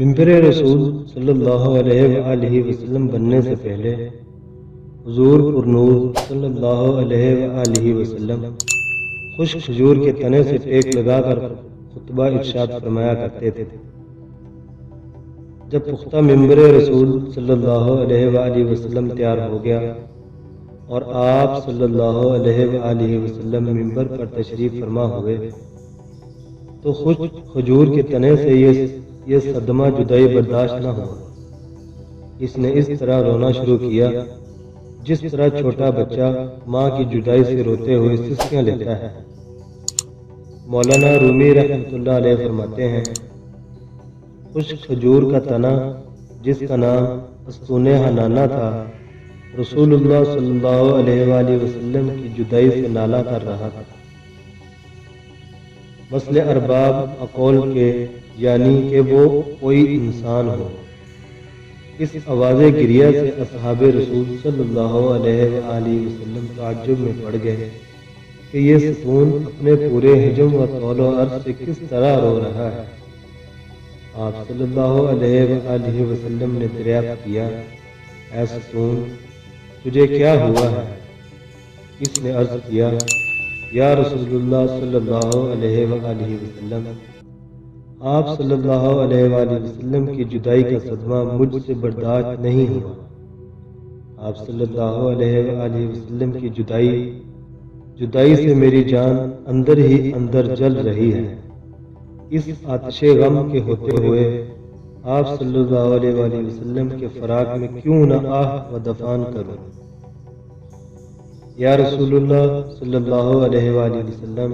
منبر رسول صلی اللہ علیہ وآلہ وسلم بننے سے پہلے حضور پرنور صلی اللہ علیہ وآلہ وسلم خشک کھجور کے تنے سے ٹیک لگا کر خطبہ ارشاد فرمایا کرتے تھے۔ جب پختہ منبر رسول صلی اللہ علیہ وآلہ وسلم تیار ہو گیا اور آپ صلی اللہ علیہ وآلہ وسلم منبر پر تشریف فرما ہوئے تو خشک کھجور کے تنے سے یہ صدمہ جدائی برداشت نہ ہوا۔ اس نے اس طرح رونا شروع کیا جس طرح چھوٹا بچہ ماں کی جدائی سے روتے ہوئے سسکیاں لیتا ہے۔ مولانا رومی رحمۃ اللہ علیہ فرماتے ہیں، خشک کھجور کا تنا جس کا نام استون حنانہ تھا، رسول اللہ صلی اللہ علیہ وآلہ وسلم کی جدائی سے نالہ کر رہا تھا۔ مثل ارباب اقول کے یعنی کہ وہ کوئی انسان ہو۔ اس آواز گریہ سے اصحاب رسول صلی اللہ علیہ وآلہ وسلم تعجب میں پڑ گئے کہ یہ ستون اپنے پورے حجم و طول و عرض سے کس طرح رو رہا ہے۔ آپ صلی اللہ علیہ وآلہ وسلم نے دریافت کیا، اے ستون تجھے کیا ہوا ہے؟ اس نے عرض کیا، یا رسول اللہ صلی اللہ علیہ وآلہ وسلم، آپ صلی اللہ علیہ وآلہ وسلم کی جدائی کا صدمہ مجھ سے برداشت نہیں ہوا۔ آپ صلی اللہ علیہ وآلہ وسلم کی جدائی سے میری جان اندر ہی اندر جل رہی ہے۔ اس آتش غم کے ہوتے ہوئے آپ صلی اللہ علیہ وآلہ وسلم کے فراق میں کیوں نہ آہ و دفان کروں۔ یا رسول اللہ صلی اللہ علیہ وآلہ وسلم،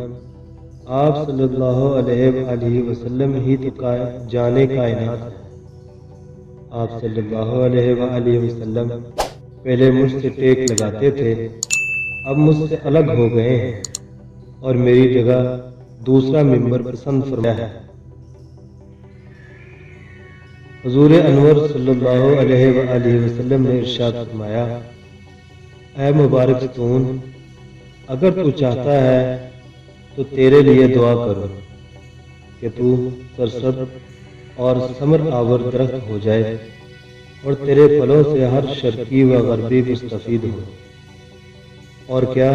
آپ صلی اللہ علیہ وآلہ وسلم ہی تو جانے کائنات ہے۔ آپ صلی اللہ علیہ وآلہ وسلم پہلے مجھ سے ٹیک لگاتے تھے، اب مجھ سے الگ ہو گئے ہیں اور میری جگہ دوسرا منبر پسند فرمایا ہے۔ حضور انور صلی اللہ علیہ وآلہ وسلم نے ارشاد فرمایا، اے مبارک ستون، اگر تو چاہتا ہے تو تیرے لیے دعا کرو کہ تو سرسبز اور ثمر آور درخت ہو جائے اور تیرے پھلوں سے ہر شرقی و غربی مستفید ہو۔ اور کیا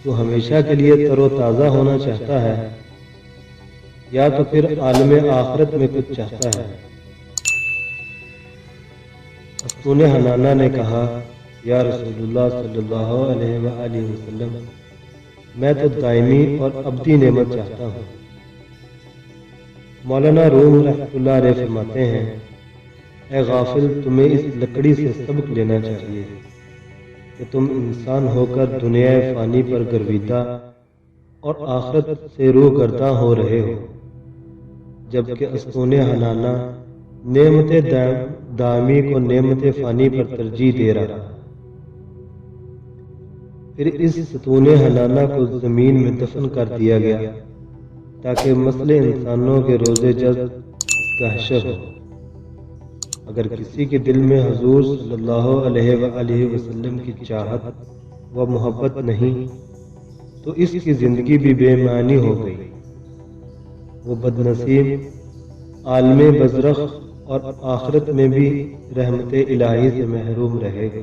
تو ہمیشہ کے لیے تر و تازہ ہونا چاہتا ہے یا تو پھر عالم آخرت میں کچھ چاہتا ہے؟ استون حنانہ نے کہا، یا رسول اللہ صلی اللہ علیہ وآلہ وسلم، میں تو دائمی اور ابدی نعمت چاہتا ہوں۔ مولانا روم رحمۃ اللہ علیہ فرماتے ہیں، اے غافل، تمہیں اس لکڑی سے سبق لینا چاہیے کہ تم انسان ہو کر دنیا فانی پر گرویدہ اور آخرت سے روح گرداں ہو رہے ہو، جبکہ استون حنانہ نعمت دائمی کو نعمت فانی پر ترجیح دے رہا۔ پھر اس ستون حنانہ کو زمین میں دفن کر دیا گیا تاکہ مسئلہ انسانوں کے روز جزب اس کا حشر ہو۔ اگر کسی کے دل میں حضور صلی اللہ علیہ وآلہ وسلم کی چاہت و محبت نہیں تو اس کی زندگی بھی بے معنی ہو گئی۔ وہ بدنصیب عالم بزرخ اور آخرت میں بھی رحمت الہی سے محروم رہے گا۔